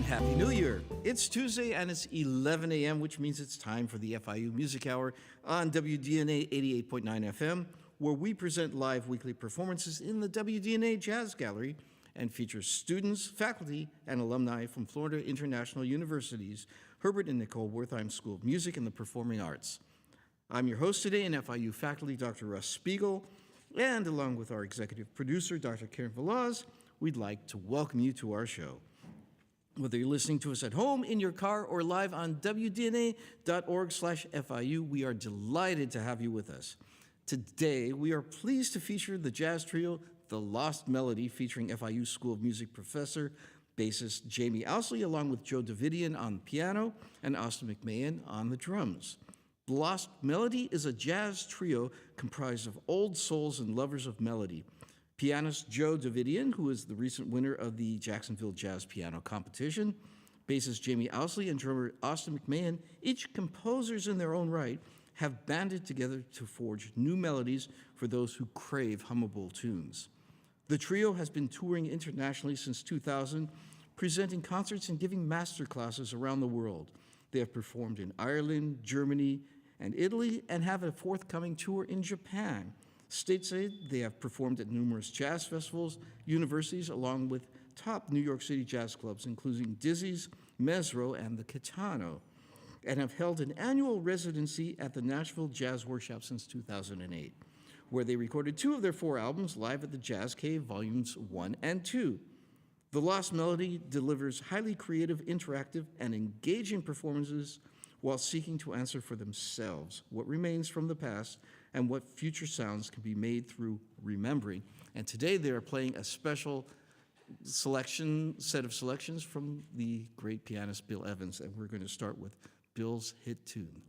Happy New Year! It's Tuesday and it's 11 a.m., which means it's time for the FIU Music Hour on WDNA 88.9 FM, where we present live weekly performances in the WDNA Jazz Gallery and feature students, faculty, and alumni from Florida International University's Herbert and Nicole Wertheim School of Music and the Performing Arts. I'm your host today and FIU faculty, Dr. Russ Spiegel, and along with our executive producer, Dr. Karen Velaz, we'd like to welcome you to our show. Whether you're listening to us at home, in your car, or live on WDNA.org/FIU, we are delighted to have you with us. Today, we are pleased to feature the jazz trio, The Lost Melody, featuring FIU School of Music professor, bassist Jamie Ousley, along with Joe Davidian on piano and Austin McMahon on the drums. The Lost Melody is a jazz trio comprised of old souls and lovers of melody. Pianist Joe Davidian, who is the recent winner of the Jacksonville Jazz Piano Competition, bassist Jamie Ousley, and drummer Austin McMahon, each composers in their own right, have banded together to forge new melodies for those who crave hummable tunes. The trio has been touring internationally since 2000, presenting concerts and giving master classes around the world. They have performed in Ireland, Germany, and Italy, and have a forthcoming tour in Japan. Stateside, they have performed at numerous jazz festivals, universities, along with top New York City jazz clubs, including Dizzy's, Mesro, and the Kitano, and have held an annual residency at the Nashville Jazz Workshop since 2008, where they recorded 2 of their 4 albums live at the Jazz Cave, Volumes 1 and 2. The Lost Melody delivers highly creative, interactive, and engaging performances while seeking to answer for themselves what remains from the past and what future sounds can be made through remembering. And today they are playing a special set of selections from the great pianist Bill Evans, and we're going to start with Bill's hit tune.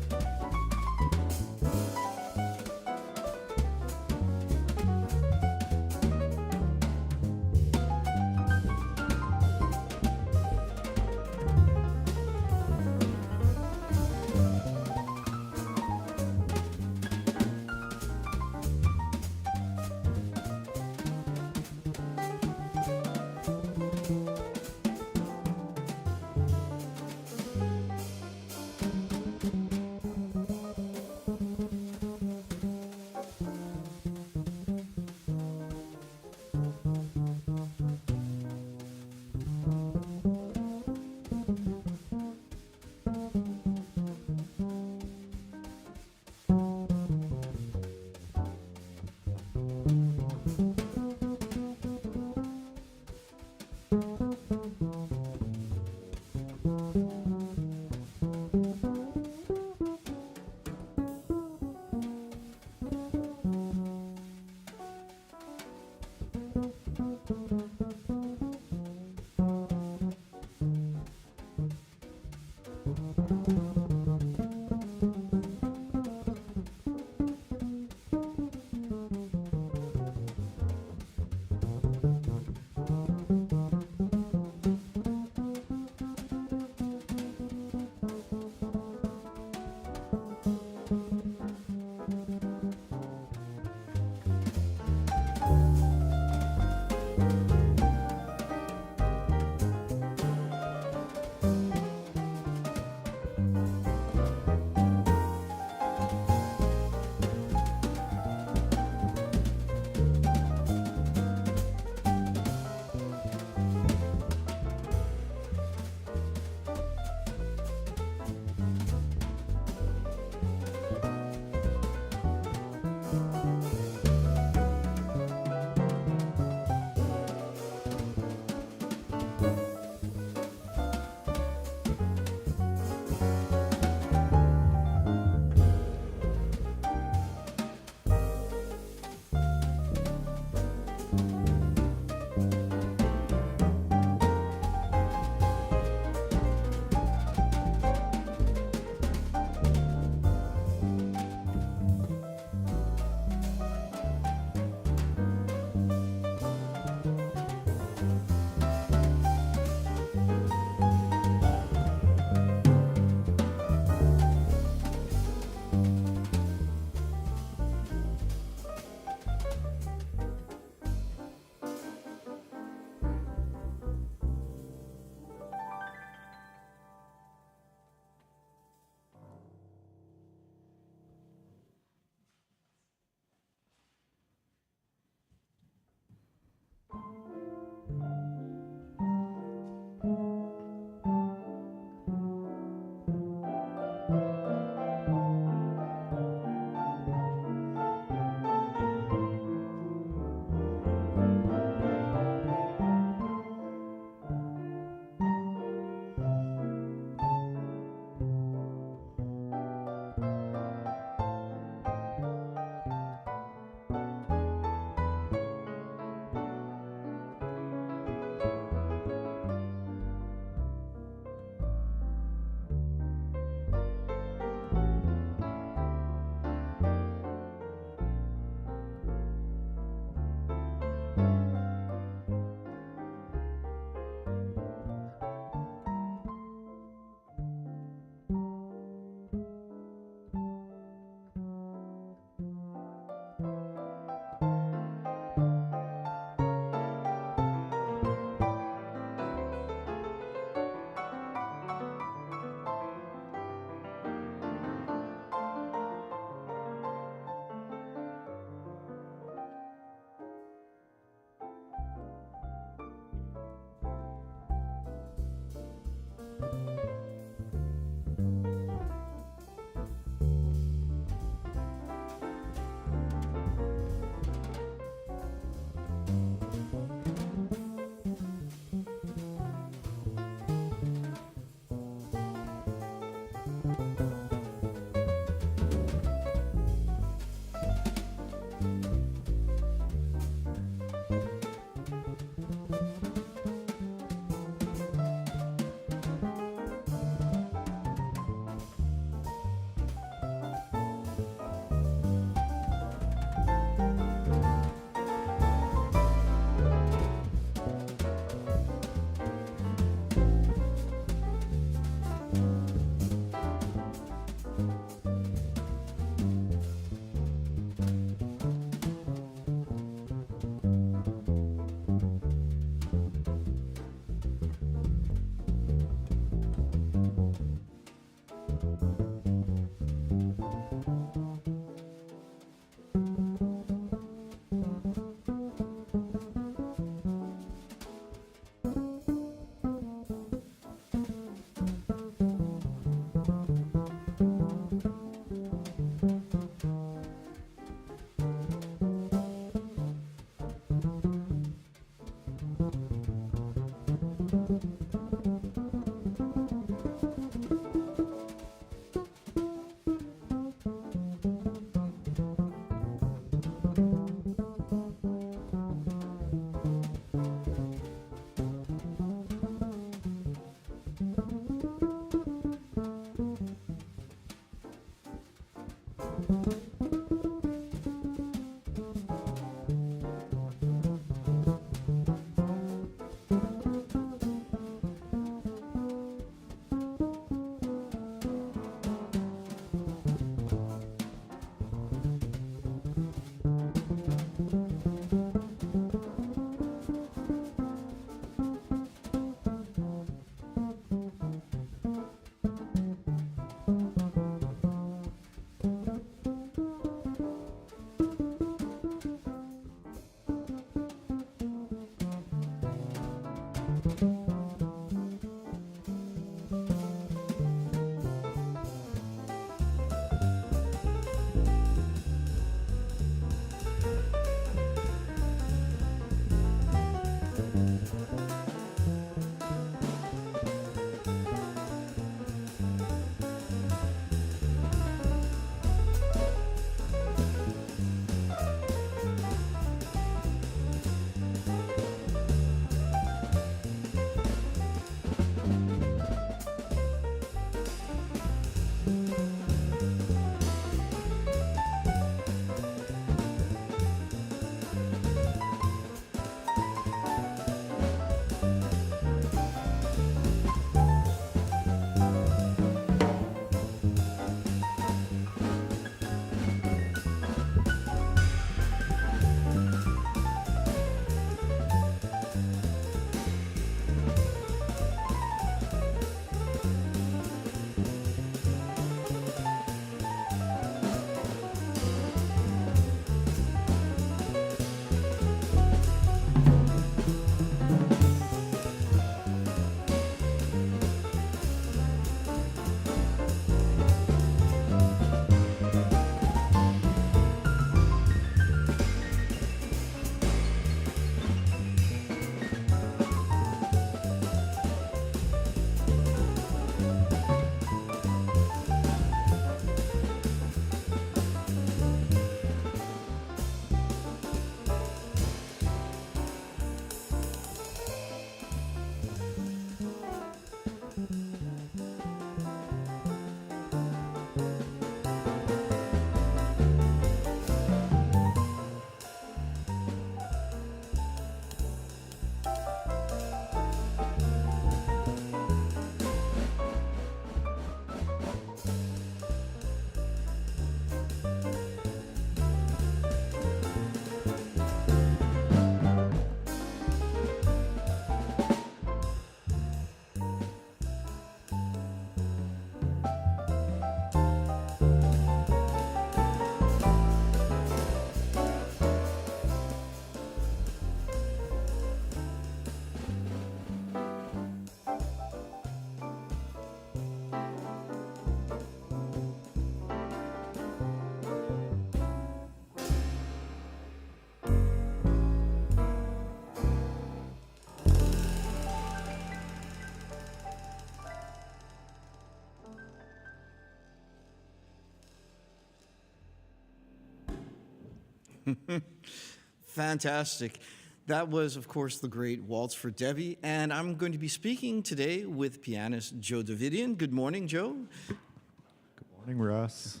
Fantastic. That was, of course, the great Waltz for Debbie, and I'm going to be speaking today with pianist Joe Davidian. Good morning, Joe. Good morning, Russ.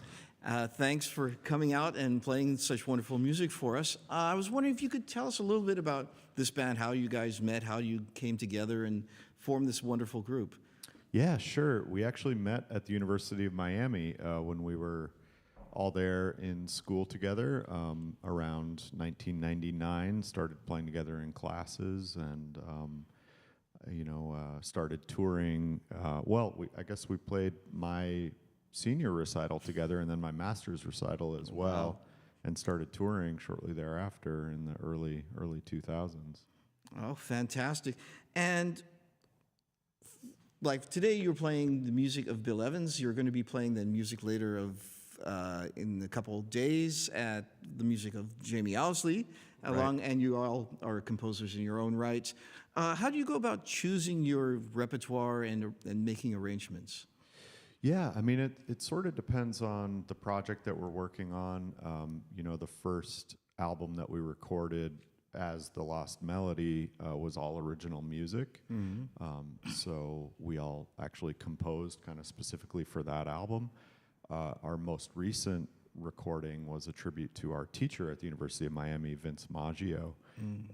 Thanks for coming out and playing such wonderful music for us. I was wondering if you could tell us a little bit about this band, how you guys met, how you came together and formed this wonderful group. Yeah, sure. We actually met at the University of Miami when we were all there in school together around 1999. Started playing together in classes and, started touring. I guess we played my senior recital together and then my master's recital as well. Wow. And started touring shortly thereafter in the early 2000s. Oh, fantastic. And like today you're playing the music of Bill Evans. You're going to be playing the music later of in a couple of days at the music of Jamie Ousley and you all are composers in your own right. How do you go about choosing your repertoire and making arrangements? Yeah, I mean, it sort of depends on the project that we're working on. The first album that we recorded as The Lost Melody was all original music. So we all actually composed kind of specifically for that album. Our most recent recording was a tribute to our teacher at the University of Miami, Vince Maggio.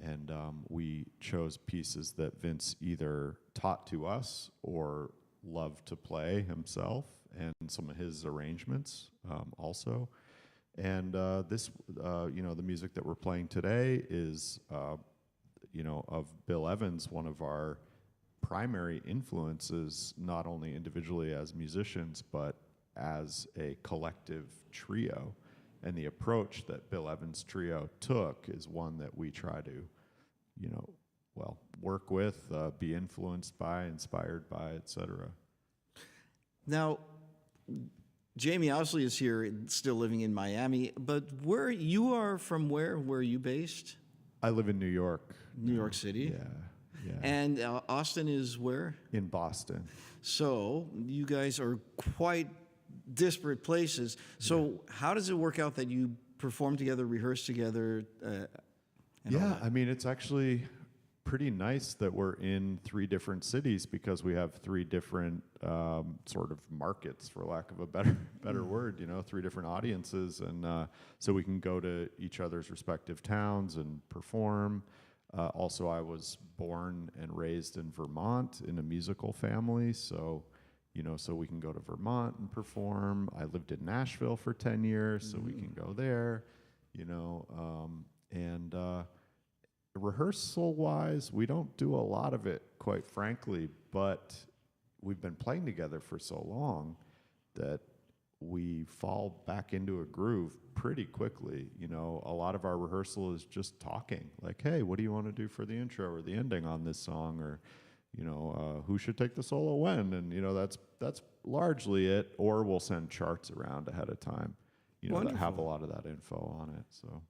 And we chose pieces that Vince either taught to us or loved to play himself, and some of his arrangements also. And the music that we're playing today is, of Bill Evans, one of our primary influences, not only individually as musicians, but as a collective trio. And the approach that Bill Evans Trio took is one that we try to, work with, be influenced by, inspired by, etc. Now, Jamie Ousley is here, still living in Miami, but where you are from? Where are you based? I live in New York. New York City? Yeah. And Austin is where? In Boston. So you guys are quite disparate places. So how does it work out that you perform together, rehearse together? I mean, it's actually pretty nice that we're in 3 different cities, because we have 3 different sort of markets, for lack of a better word, 3 different audiences. And so we can go to each other's respective towns and perform. Also, I was born and raised in Vermont in a musical family. So we can go to Vermont and perform. I lived in Nashville for 10 years, so we can go there, rehearsal-wise, we don't do a lot of it, quite frankly, but we've been playing together for so long that we fall back into a groove pretty quickly. A lot of our rehearsal is just talking, like, hey, what do you want to do for the intro or the ending on this song, or who should take the solo when, and that's largely it. Or we'll send charts around ahead of time, that have a lot of that info on it. So.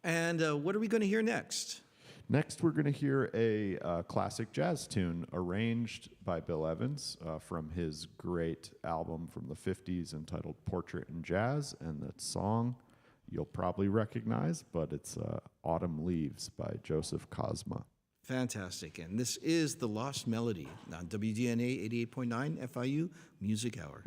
And what are we going to hear next? Next, we're going to hear a classic jazz tune arranged by Bill Evans from his great album from the 50s entitled Portrait in Jazz. And that song you'll probably recognize, but it's Autumn Leaves by Joseph Cosma. Fantastic. And this is The Lost Melody on WDNA 88.9 FIU Music Hour.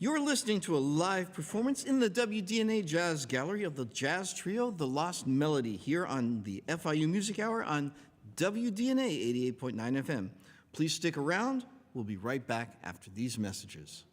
You're listening to a live performance in the WDNA Jazz Gallery of the jazz trio The Lost Melody here on the FIU Music Hour on WDNA 88.9 FM. Please stick around. We'll be right back after these messages.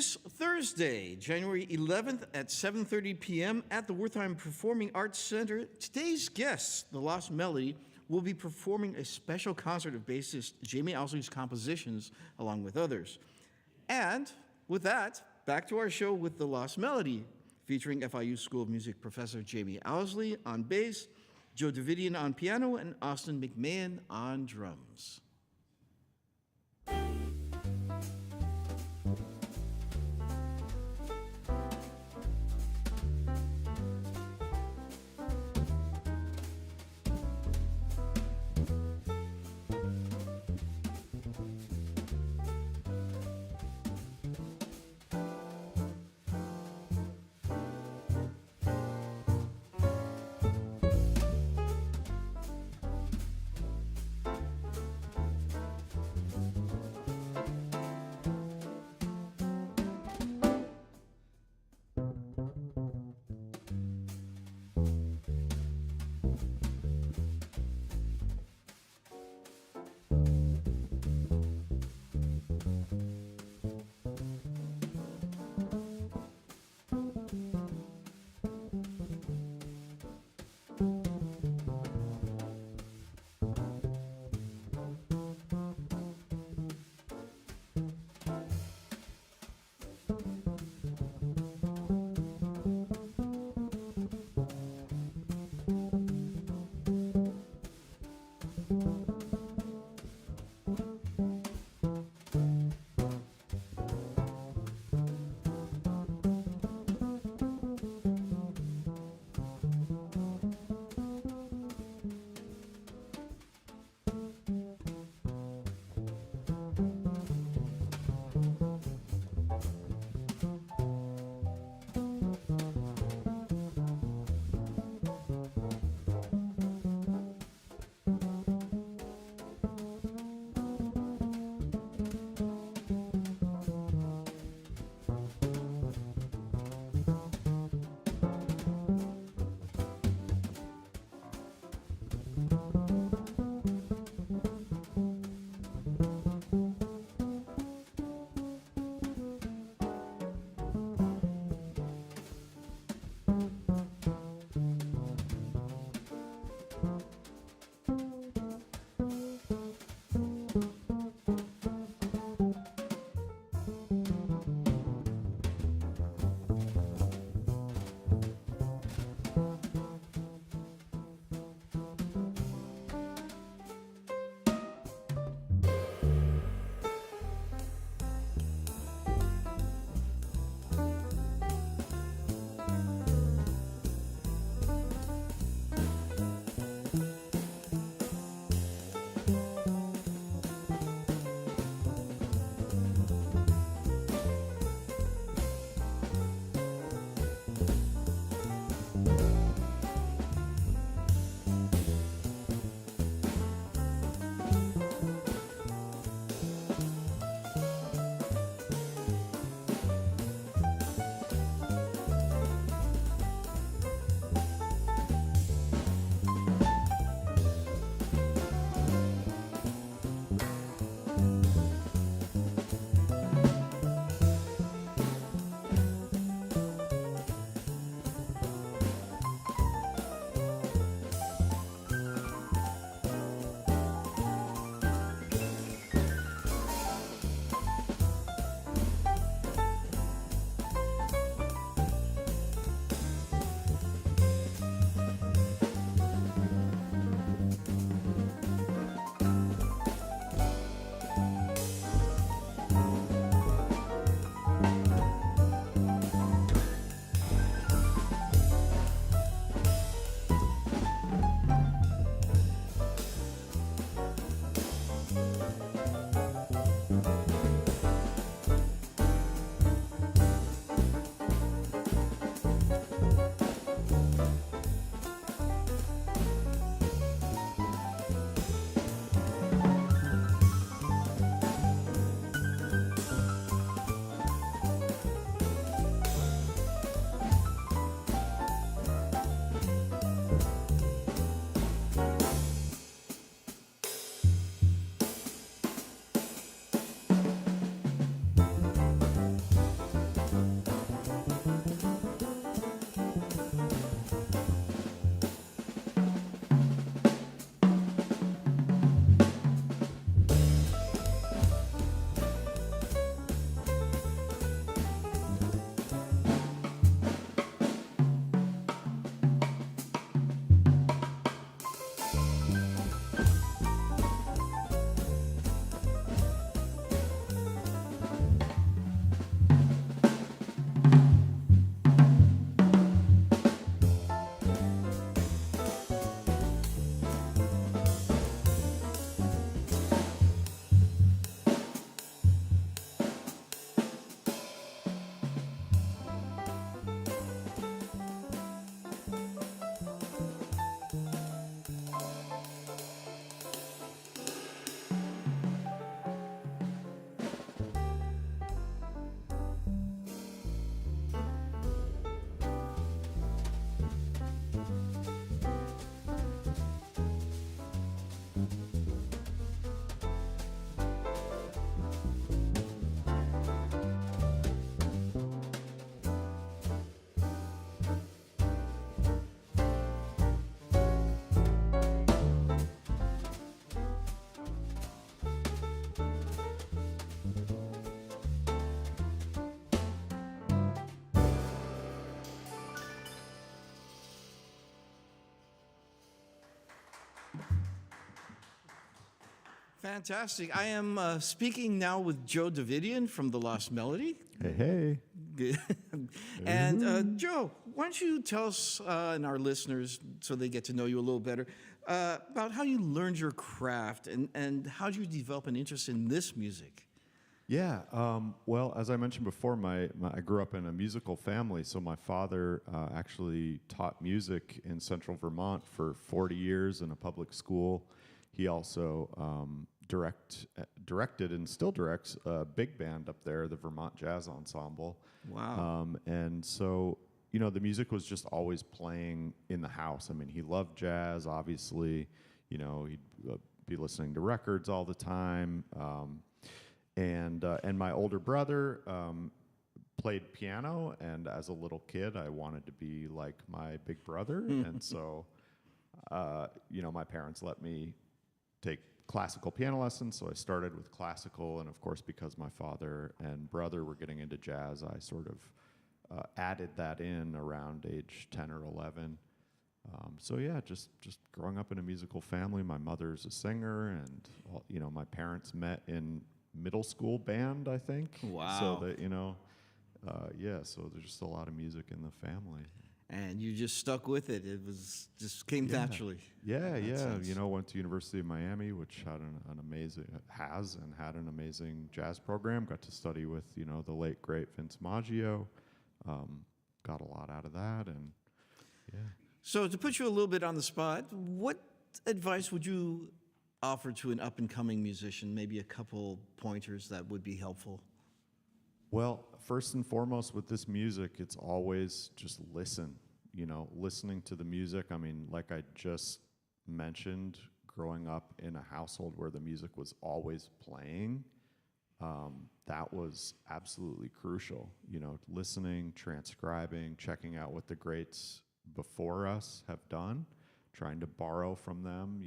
This Thursday, January 11th at 7:30 p.m. at the Wertheim Performing Arts Center, today's guests, The Lost Melody, will be performing a special concert of bassist Jamie Ousley's compositions along with others. And with that, back to our show with The Lost Melody, featuring FIU School of Music professor Jamie Ousley on bass, Joe Davidian on piano, and Austin McMahon on drums. Fantastic. I am speaking now with Joe Davidian from The Lost Melody. Hey, hey. Good. And Joe, why don't you tell us and our listeners, so they get to know you a little better, about how you learned your craft and how did you develop an interest in this music? Yeah, well, as I mentioned before, I grew up in a musical family, so my father actually taught music in central Vermont for 40 years in a public school. He also directed and still directs a big band up there, the Vermont Jazz Ensemble. Wow. And so, the music was just always playing in the house. I mean, he loved jazz, obviously. He'd be listening to records all the time. And my older brother played piano, and as a little kid, I wanted to be like my big brother. And so, my parents let me take classical piano lessons, so I started with classical, and of course, because my father and brother were getting into jazz, I sort of added that in around age 10 or 11. So yeah, just growing up in a musical family. My mother's a singer, and my parents met in middle school band, I think. Wow. So that so there's just a lot of music in the family. And you just stuck with it. It was just came naturally. Yeah, sense. Went to University of Miami, which had had an amazing jazz program. Got to study with the late great Vince Maggio. Got a lot out of that, and yeah. So to put you a little bit on the spot, what advice would you offer to an up-and-coming musician? Maybe a couple pointers that would be helpful. Well, first and foremost with this music, it's always just listen. Listening to the music. I mean, like I just mentioned, growing up in a household where the music was always playing, that was absolutely crucial. Listening, transcribing, checking out what the greats before us have done, trying to borrow from them,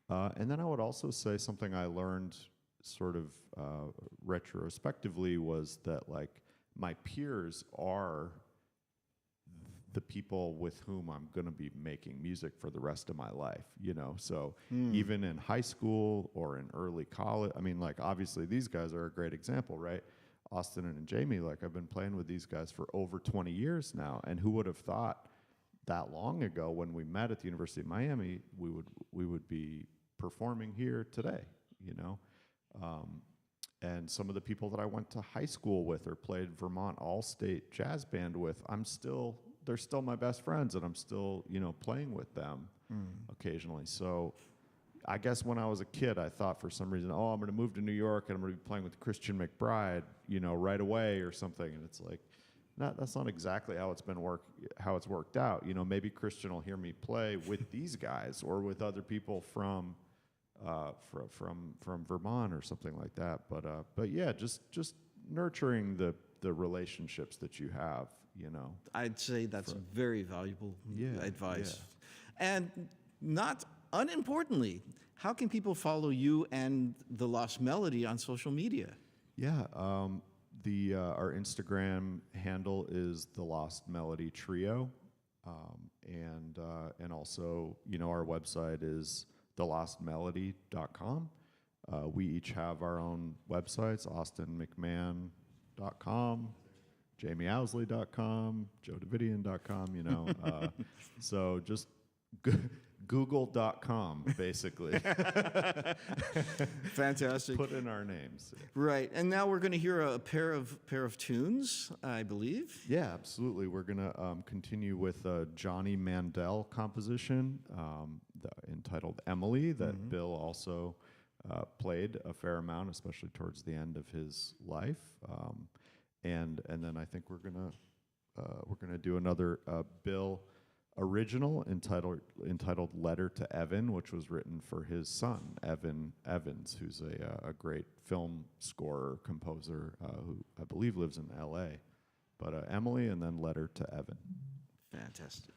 And then I would also say something I learned sort of retrospectively was that, like, my peers are the people with whom I'm going to be making music for the rest of my life, So even in high school or in early college, I mean, like, obviously these guys are a great example, right? Austin and Jamie, like, I've been playing with these guys for over 20 years now, and who would have thought that long ago when we met at the University of Miami, we would be performing here today, And some of the people that I went to high school with or played Vermont All-State Jazz Band with, they're still my best friends, and I'm still, playing with them occasionally. So I guess when I was a kid, I thought for some reason, I'm going to move to New York and I'm going to be playing with Christian McBride, right away or something. And it's like, that's not exactly how it's worked out. Maybe Christian will hear me play with these guys or with other people from Vermont or something like that. But yeah, just nurturing the relationships that you have. I'd say that's very valuable advice. Yeah. And not unimportantly, how can people follow you and The Lost Melody on social media? Yeah, our Instagram handle is The Lost Melody Trio, and also our website is thelostmelody.com. We each have our own websites: austinmcmahon.com, jamieousley.com, joedavidian.com, so just google.com, basically. Fantastic. Put in our names. Right, and now we're going to hear a pair of tunes, I believe. Yeah, absolutely. We're going to continue with a Johnny Mandel composition entitled Emily that Bill also played a fair amount, especially towards the end of his life. And then I think we're gonna do another Bill original entitled "Letter to Evan," which was written for his son Evan Evans, who's a great film scorer composer who I believe lives in L.A. But Emily, and then "Letter to Evan." Fantastic.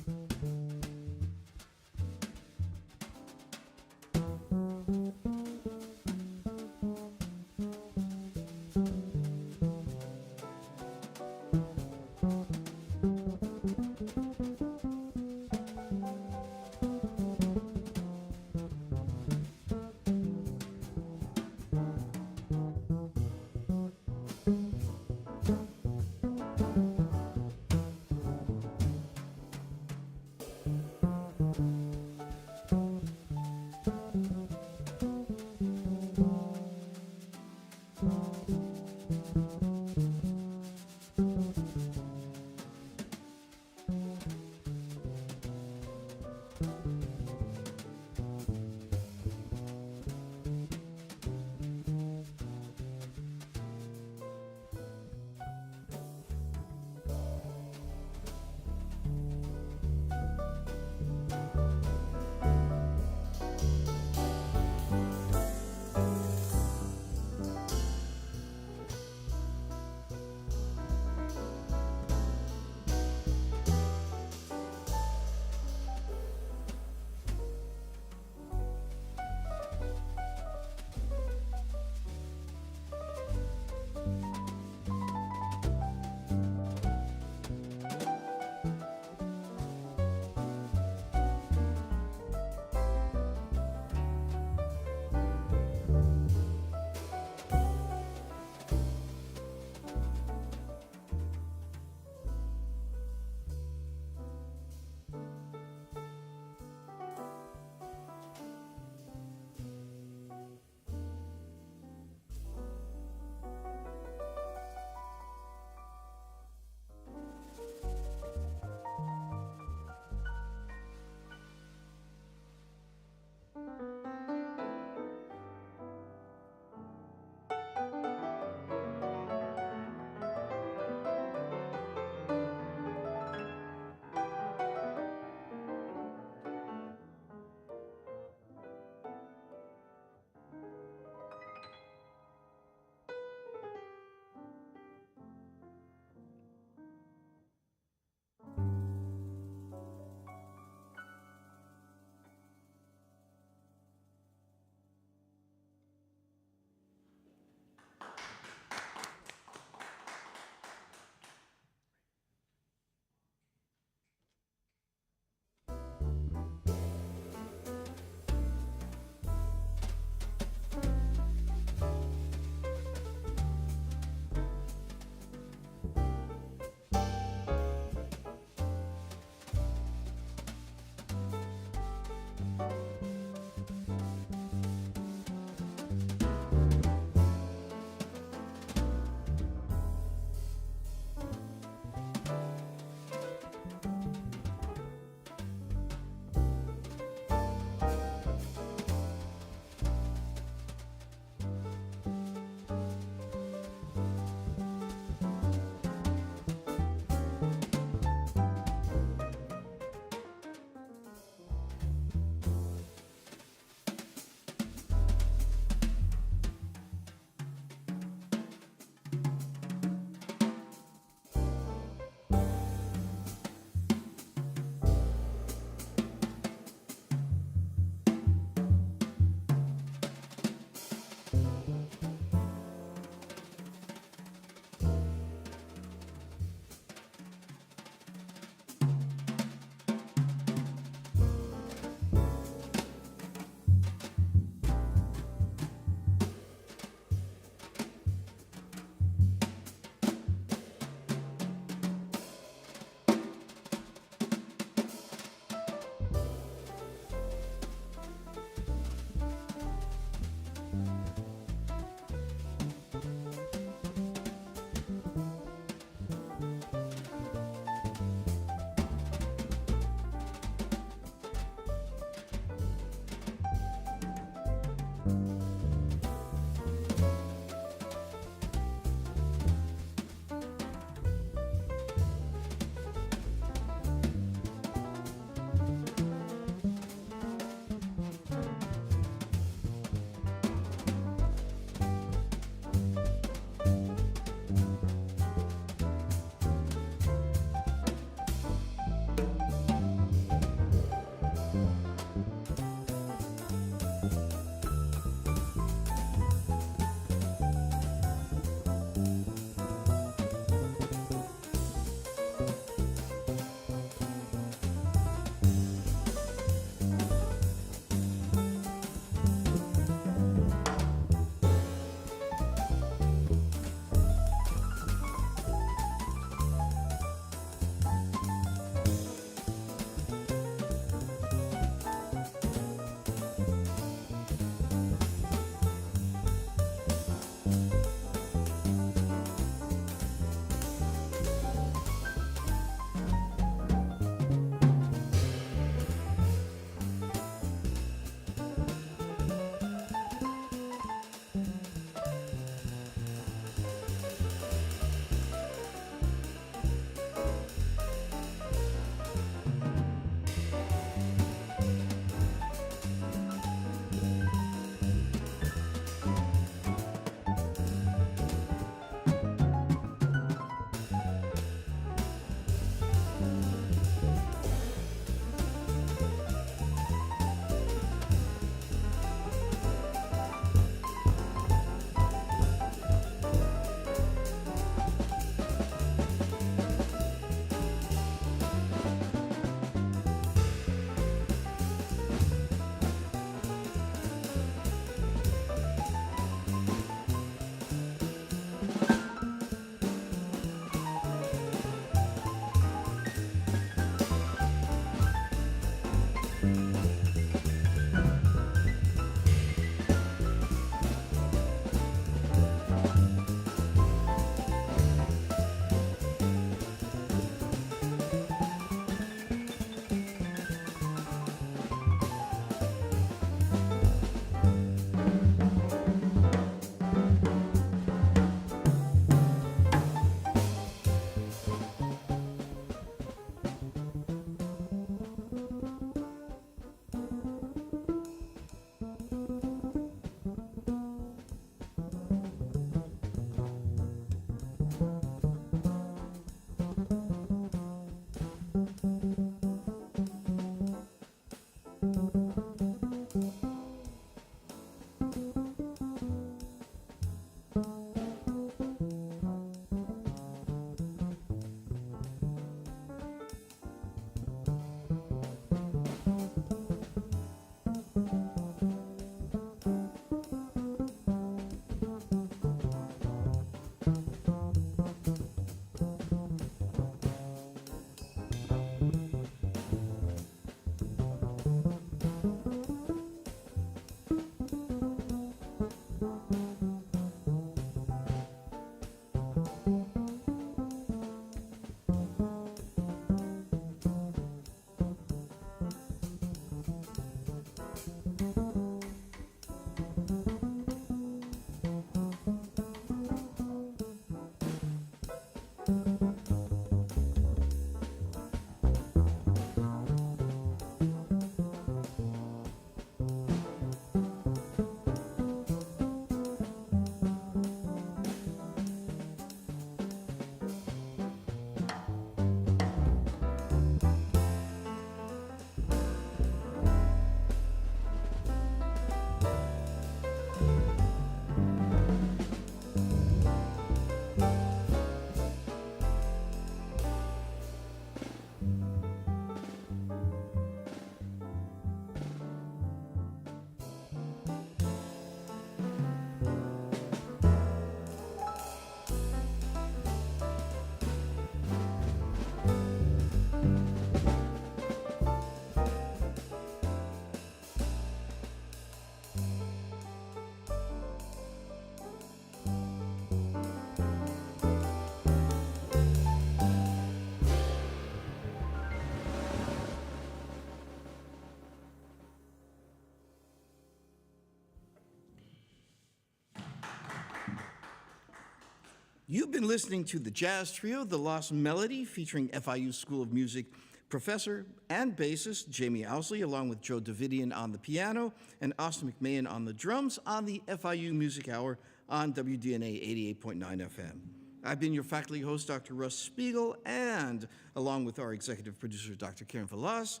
You've been listening to the Jazz Trio, The Lost Melody, featuring FIU School of Music professor and bassist Jamie Ousley, along with Joe Davidian on the piano and Austin McMahon on the drums on the FIU Music Hour on WDNA 88.9 FM. I've been your faculty host, Dr. Russ Spiegel, and along with our executive producer, Dr. Karen Falas,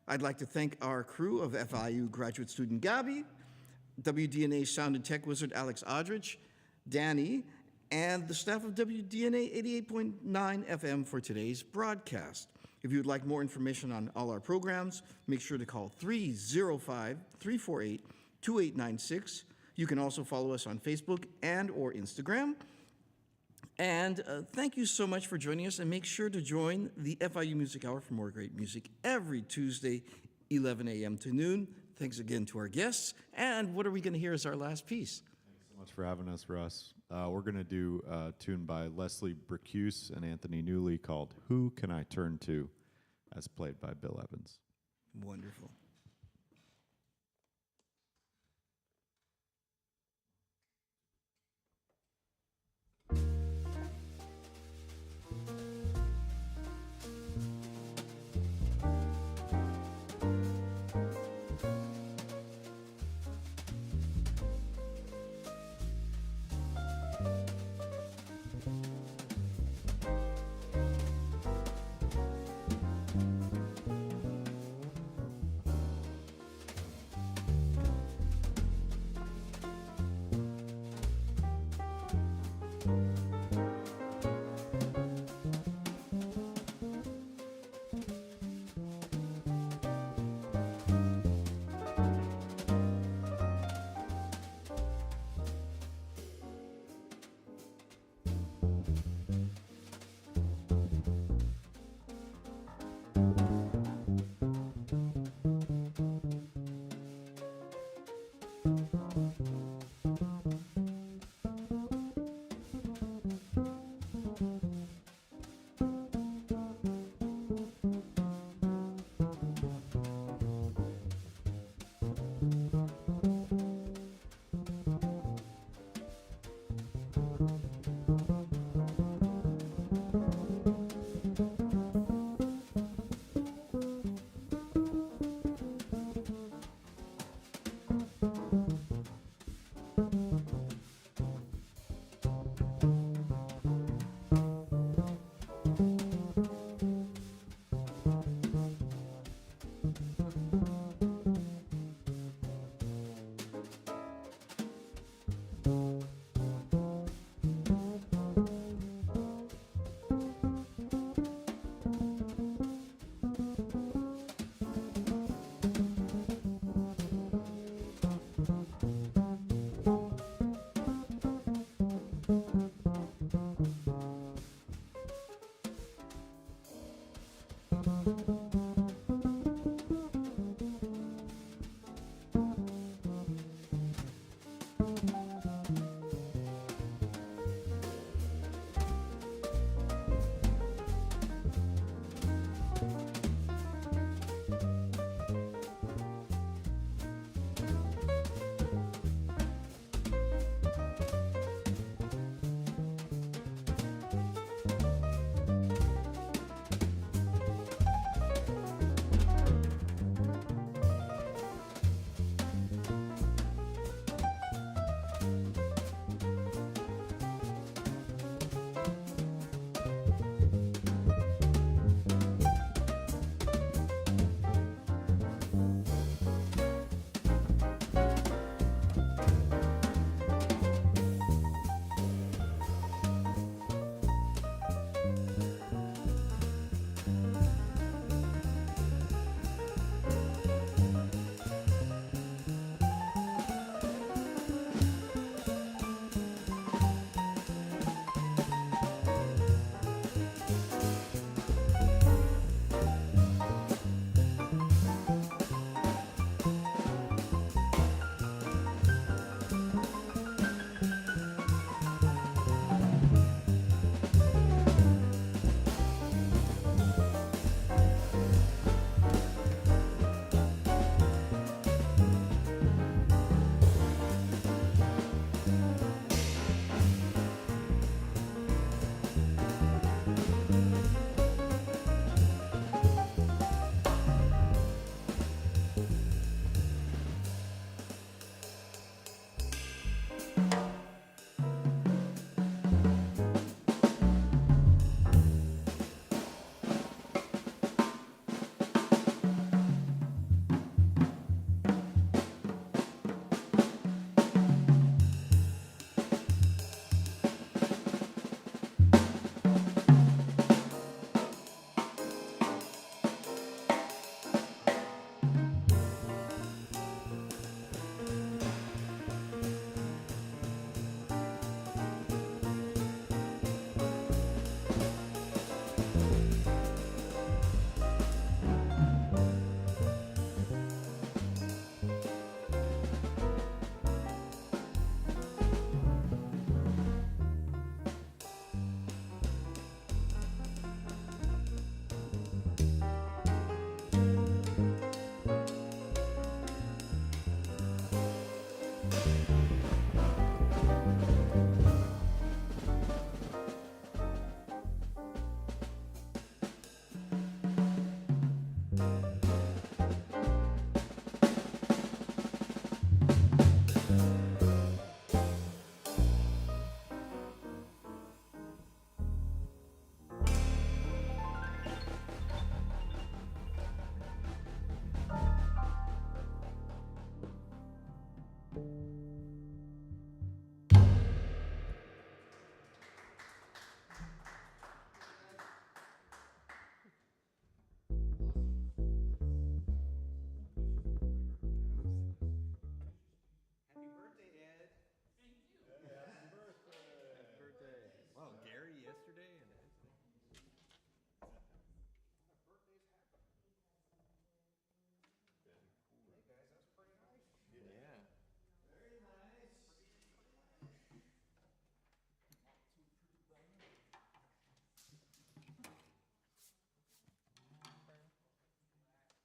I'd like to thank our crew of FIU graduate student Gabby, WDNA sound and tech wizard Alex Aldrich, Danny, and the staff of WDNA 88.9 FM for today's broadcast. If you'd like more information on all our programs, make sure to call 305-348-2896. You can also follow us on Facebook and or Instagram. And thank you so much for joining us, and make sure to join the FIU Music Hour for more great music every Tuesday, 11 a.m. to noon. Thanks again to our guests. And what are we going to hear as our last piece? Thanks so much for having us, Russ. We're going to do a tune by Leslie Bricuse and Anthony Newley called Who Can I Turn To, as played by Bill Evans. Wonderful.